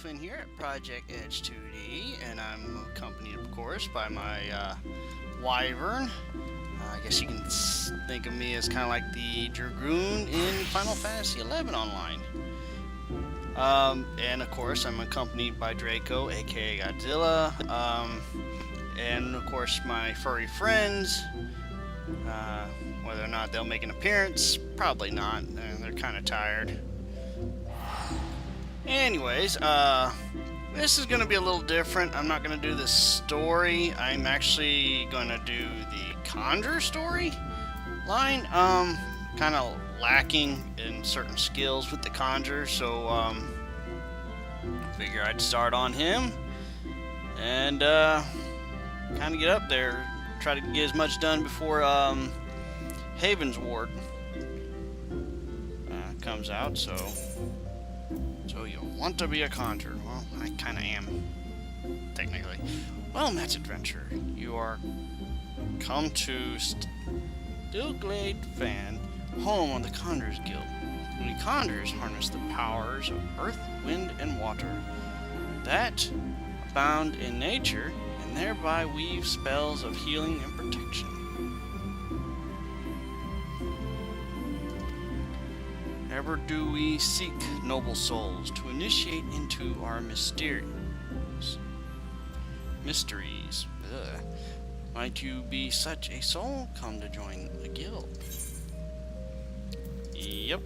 Questline here at Project Edge 2D, and I'm accompanied, of course, by my Wyvern. I guess you can think of me as kind of like the Dragoon in Final Fantasy XI Online. And of course, I'm accompanied by Draco, aka Godzilla, and of course my furry friends. Whether or not they'll make an appearance, probably not. They're kind of tired. Anyways, this is going to be a little different. I'm not going to do the story. I'm actually going to do the Conjurer story line. Kind of lacking in certain skills with the Conjurer, so figure I'd start on him and kind of get up there. Try to get as much done before Haven's Ward comes out. So you want to be a conjurer? Well, I kind of am, technically. Well, Matt's adventure. You are come to Stillglade Fan, home of the Conjurers Guild. The conjurers harness the powers of earth, wind, and water that abound in nature, and thereby weave spells of healing and protection. Ever do we seek, noble souls, to initiate into our mysteries. Ugh. Might you be such a soul, come to join the guild? Yep.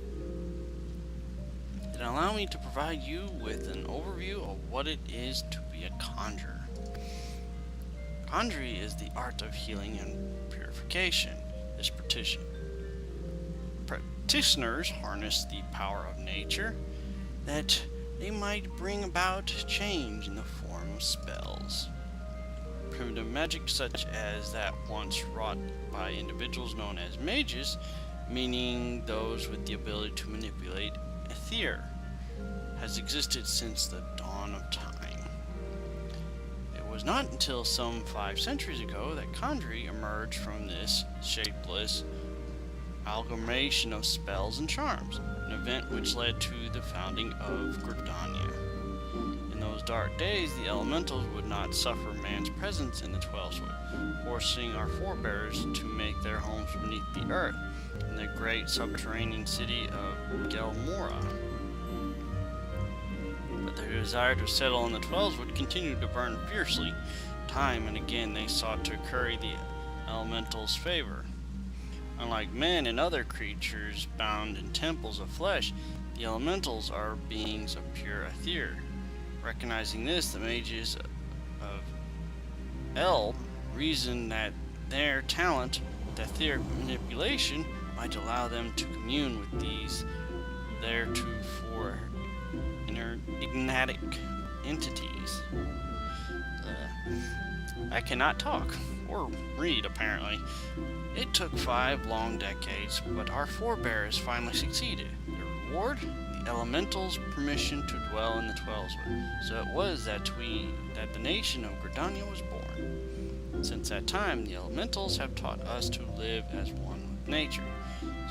Then allow me to provide you with an overview of what it is to be a conjurer. Condrey is the art of healing and purification. This practitioners harness the power of nature that they might bring about change in the form of spells. Primitive magic such as that once wrought by individuals known as mages, meaning those with the ability to manipulate ether, has existed since the dawn of time. It was not until some 5 centuries ago that Condrey emerged from this shapeless amalgamation of spells and charms, an event which led to the founding of Gridania. In those dark days, the elementals would not suffer man's presence in the 12th, forcing our forebears to make their homes beneath the earth, in the great subterranean city of Gelmora. But their desire to settle in the 12s would continue to burn fiercely. Time and again they sought to curry the elementals' favor. Unlike men and other creatures bound in temples of flesh, the elementals are beings of pure ether. Recognizing this, the mages of El reasoned that their talent with etheric manipulation might allow them to commune with these theretofore enigmatic entities. I cannot talk, or read apparently. It took 5 long decades, but our forebears finally succeeded. The reward? The elementals' permission to dwell in the 12s. So it was that the nation of Gridania was born. Since that time, the elementals have taught us to live as one with nature,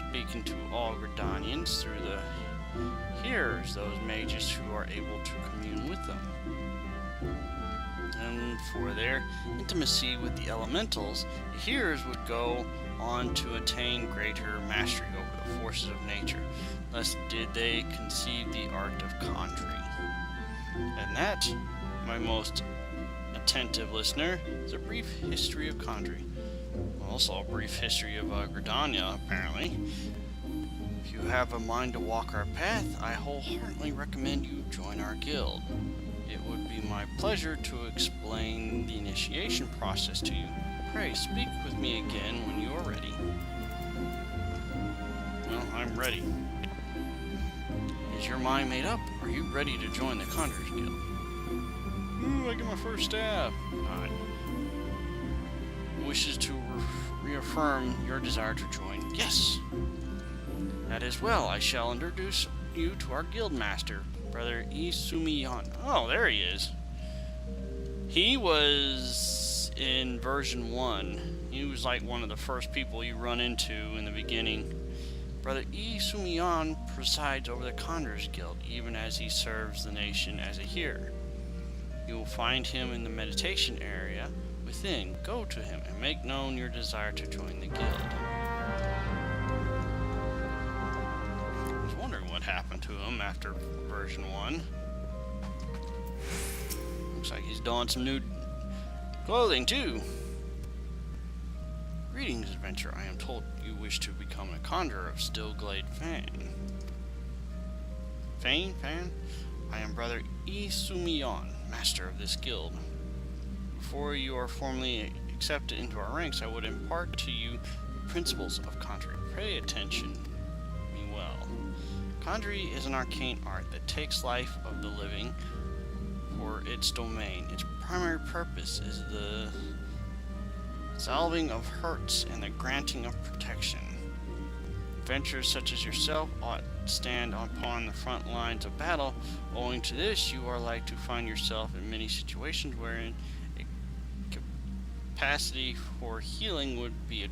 speaking to all Gridanians through the hearers, those mages who are able to commune with them. And for their intimacy with the elementals, the hearers would go on to attain greater mastery over the forces of nature. Thus did they conceive the art of conjuring. And that, my most attentive listener, is a brief history of conjuring. Also a brief history of Gridania, apparently. If you have a mind to walk our path, I wholeheartedly recommend you join our guild. It would be my pleasure to explain the initiation process to you. Pray, speak with me again when you are ready. Well, I'm ready. Is your mind made up? Are you ready to join the Conjurers Guild? Ooh, I get my first stab. Alright. Wishes to reaffirm your desire to join? Yes! That is well. I shall introduce you to our guild master, Brother Isumiyan. Oh, there he is. He was in version 1. He was like one of the first people you run into in the beginning. Brother E. Sumiyon presides over the Conjurer's Guild, even as he serves the nation as a healer. You will find him in the meditation area within. Go to him and make known your desire to join the guild. I was wondering what happened to him after version 1. Looks like he's donning some new clothing too. Greetings, adventurer. I am told you wish to become a conjurer of Stillglade Fan. Fan? I am Brother E. Sumiyon, master of this guild. Before you are formally accepted into our ranks, I would impart to you the principles of Condrey. Pay attention me well. Condrey is an arcane art that takes life of the living for its domain. Its primary purpose is the salving of hurts and the granting of protection. Adventurers such as yourself ought stand upon the front lines of battle. Owing to this, you are like to find yourself in many situations wherein a capacity for healing would be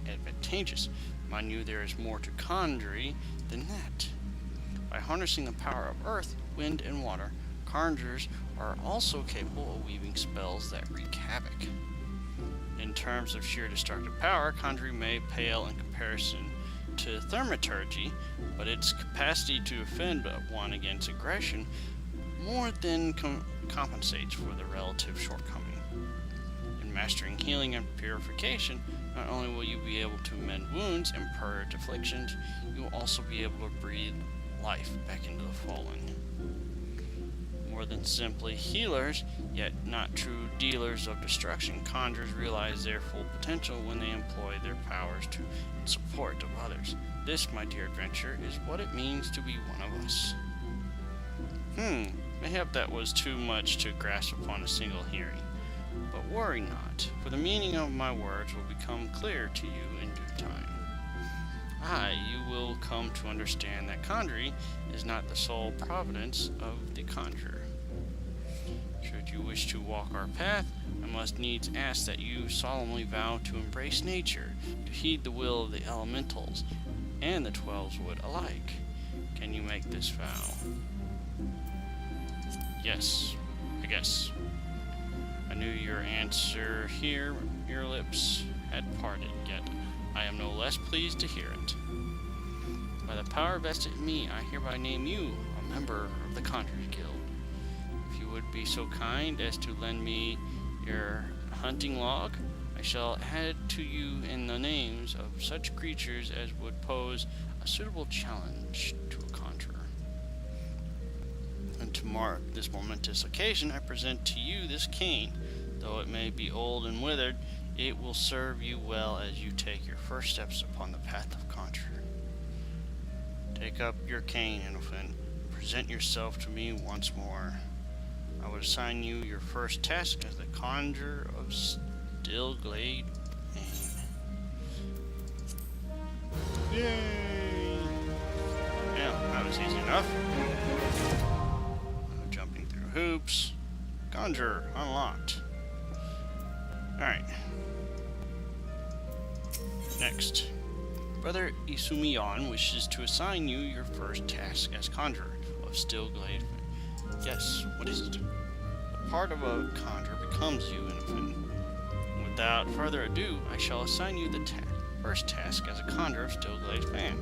advantageous. Mind you, there is more to Condrey than that. By harnessing the power of earth, wind, and water, conjurers are also capable of weaving spells that wreak havoc. In terms of sheer destructive power, Condrey may pale in comparison to thaumaturgy, but its capacity to offend one against aggression more than compensates for the relative shortcoming. In mastering healing and purification, not only will you be able to mend wounds and purge afflictions, you will also be able to breathe life back into the fallen. More than simply healers, yet not true dealers of destruction, conjurers realize their full potential when they employ their powers to in support of others. This, my dear adventurer, is what it means to be one of us. Mayhap that was too much to grasp upon a single hearing. But worry not, for the meaning of my words will become clear to you in due time. You will come to understand that Condrey is not the sole providence of the conjurer. Should you wish to walk our path, I must needs ask that you solemnly vow to embrace nature, to heed the will of the elementals, and the 12s wood alike. Can you make this vow? Yes, I guess. I knew your answer here, your lips had parted, yet I am no less pleased to hear it. By the power vested in me, I hereby name you a member of the Conjurer Guild. If you would be so kind as to lend me your hunting log, I shall add to you in the names of such creatures as would pose a suitable challenge to a conjurer. And to mark this momentous occasion, I present to you this cane. Though it may be old and withered, it will serve you well as you take your first steps upon the path of conjurer. Take up your cane, Infant. Present yourself to me once more. I would assign you your first task as the Conjurer of Stillglade Fan. Yay! Yeah, that was easy enough. Jumping through hoops. Conjurer unlocked. Alright. Next. Brother Isumiyon wishes to assign you your first task as Conjurer of Stillglade. Yes, what is it? A part of a conjurer becomes you, Infant. Without further ado, I shall assign you the first task as a Conjurer of Stillglade Fan.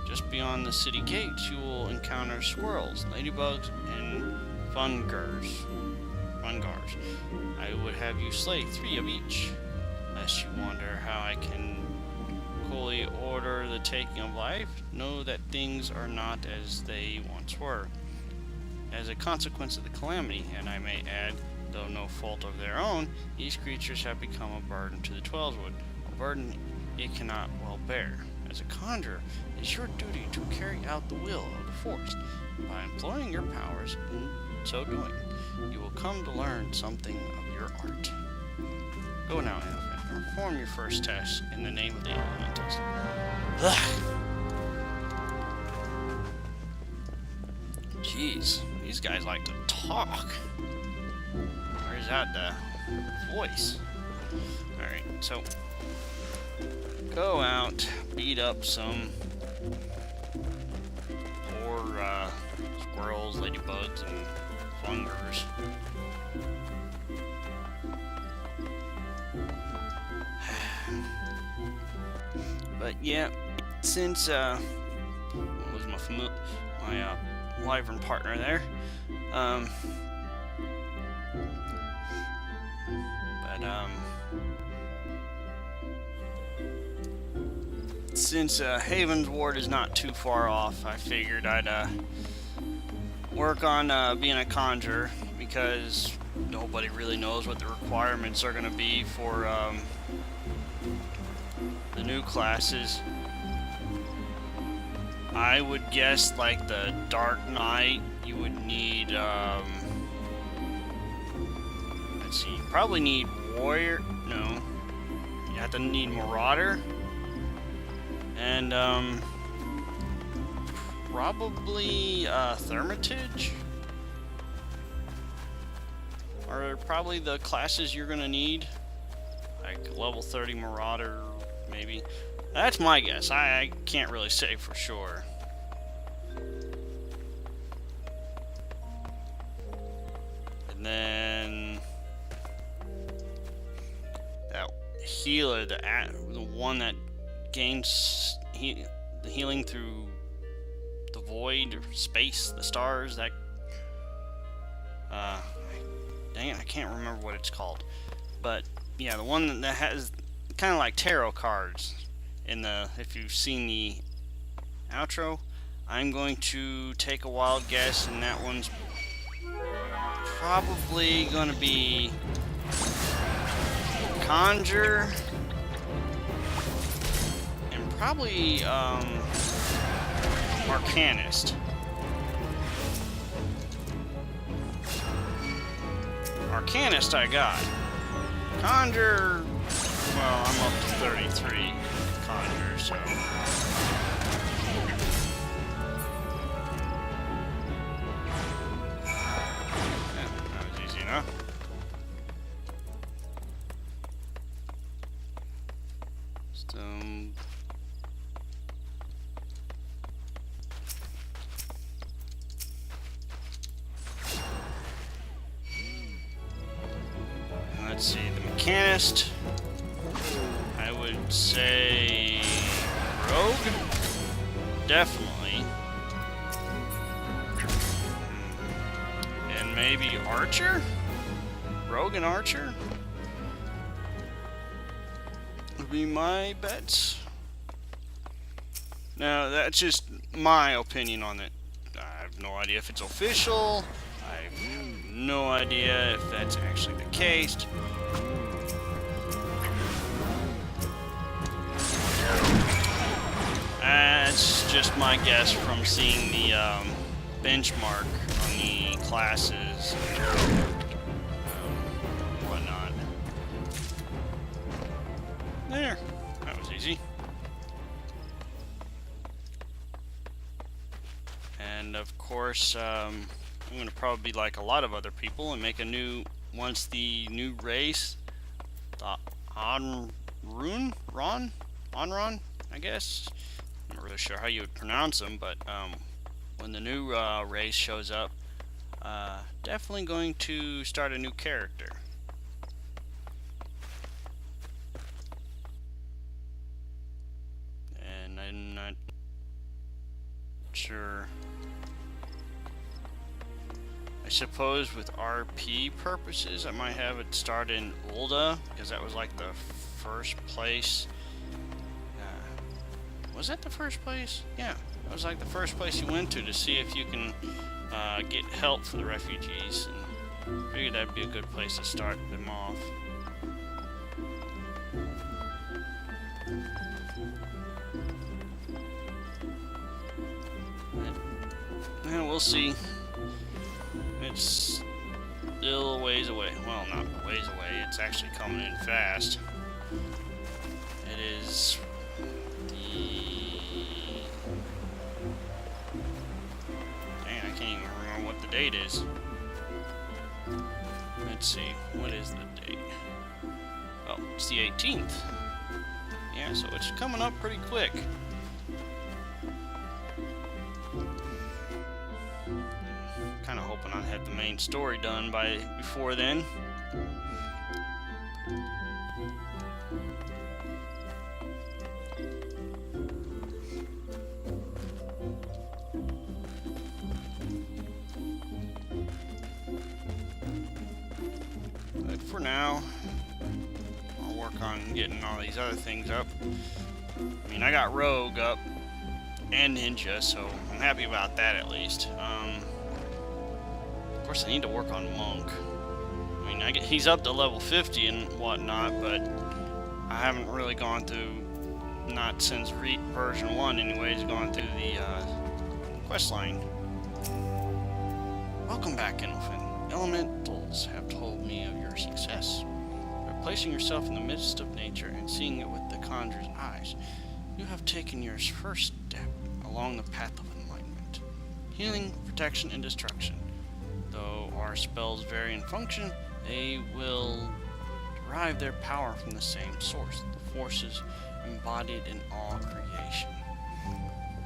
Just beyond the city gates, you will encounter squirrels, ladybugs, and fungars. I would have you slay 3 of each. Lest you wonder how I can coolly order the taking of life, know that things are not as they once were. As a consequence of the calamity, and I may add, though no fault of their own, these creatures have become a burden to the 12s wood, a burden it cannot well bear. As a conjurer, it is your duty to carry out the will of the forest. By employing your powers in so doing, you will come to learn something of your art. Go now, Infant, and perform your first task in the name of the elementals. Jeez, these guys like to talk. Where's that voice? Alright, so go out, beat up some squirrels, ladybugs, and fungers. But yeah, since what was my wyvern partner there, since Haven's Ward is not too far off, I figured I'd work on being a Conjurer, because nobody really knows what the requirements are going to be for the new classes. I would guess, like the Dark Knight, you would need, let's see, you probably need Warrior, no, you have to need Marauder, and, probably, Thermitage, are probably the classes you're gonna need, like level 30 Marauder, maybe. That's my guess. I can't really say for sure. And then that healer, the one that gains the healing through the void or space, the stars. That dang it, I can't remember what it's called. But yeah, the one that has kind of like tarot cards. In the, if you've seen the outro, I'm going to take a wild guess, and that one's probably going to be Conjurer, and probably Arcanist. Arcanist I got. Conjurer, well, I'm up to 33. Conjurer, so yeah, that was easy enough. Let's see, the Mechanist. I would say Rogue, definitely, and maybe Archer. Rogue and Archer would be my bets. Now that's just my opinion on it. I have no idea if it's official. I have no idea if that's actually the case. That's just my guess from seeing the benchmark on the classes and whatnot. There, that was easy. And of course, I'm going to probably be like a lot of other people and make a new, once the new race, the Onron, I guess. I'm not really sure how you would pronounce them, but when the new race shows up, definitely going to start a new character. And I'm not sure. I suppose with RP purposes, I might have it start in Ulda, because that was like the first place. Was that the first place? Yeah, that was like the first place you went to see if you can get help for the refugees, and figured that'd be a good place to start them off. Yeah, we'll see. It's still a ways away. Well, not a ways away, it's actually coming in fast. It is dang, I can't even remember what the date is. Let's see, what is the date? Oh, it's the 18th. Yeah, so it's coming up pretty quick. the main story done before then. But for now, I'll work on getting all these other things up. I mean, I got Rogue up and Ninja, so I'm happy about that at least. Of course, I need to work on Monk. I mean, he's up to level 50 and whatnot, but I haven't really gone through, not since version 1 anyways, gone through the Questline. Welcome back, Infant. Elementals have told me of your success. By placing yourself in the midst of nature and seeing it with the Conjurer's eyes, you have taken your first step along the path of enlightenment. Healing, protection, and destruction. Though our spells vary in function, they will derive their power from the same source, the forces embodied in all creation.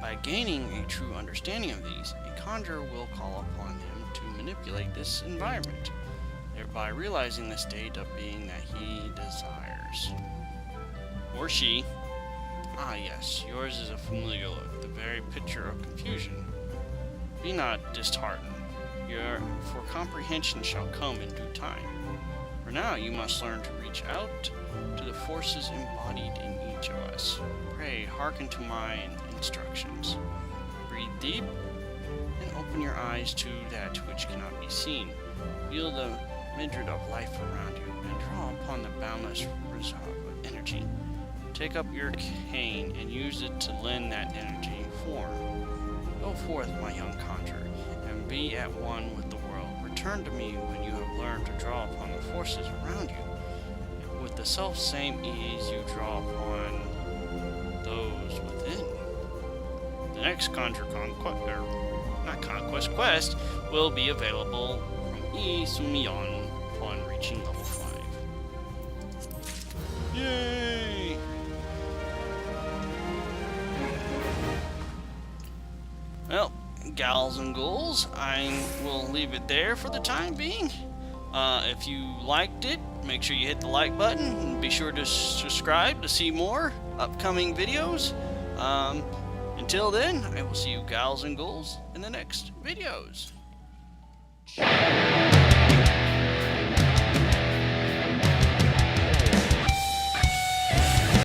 By gaining a true understanding of these, a conjurer will call upon him to manipulate this environment, thereby realizing the state of being that he desires. Or she. Ah yes, yours is a familiar look, the very picture of confusion. Be not disheartened, for comprehension shall come in due time. For now you must learn to reach out to the forces embodied in each of us. Pray, hearken to my instructions. Breathe deep, and open your eyes to that which cannot be seen. Feel the myriad of life around you, and draw upon the boundless reserve of energy. Take up your cane and use it to lend that energy form. Go forth, my young conjurer, and be at one with the world. Return to me when you have learned to draw upon the forces around you. With the self-same ease you draw upon those within. The next Conquest will be available from Sumion upon reaching level 5. Yay! Well, gals and ghouls, I will leave it there for the time being. If you liked it, make sure you hit the like button and be sure to subscribe to see more upcoming videos. Until then, I will see you gals and ghouls in the next videos.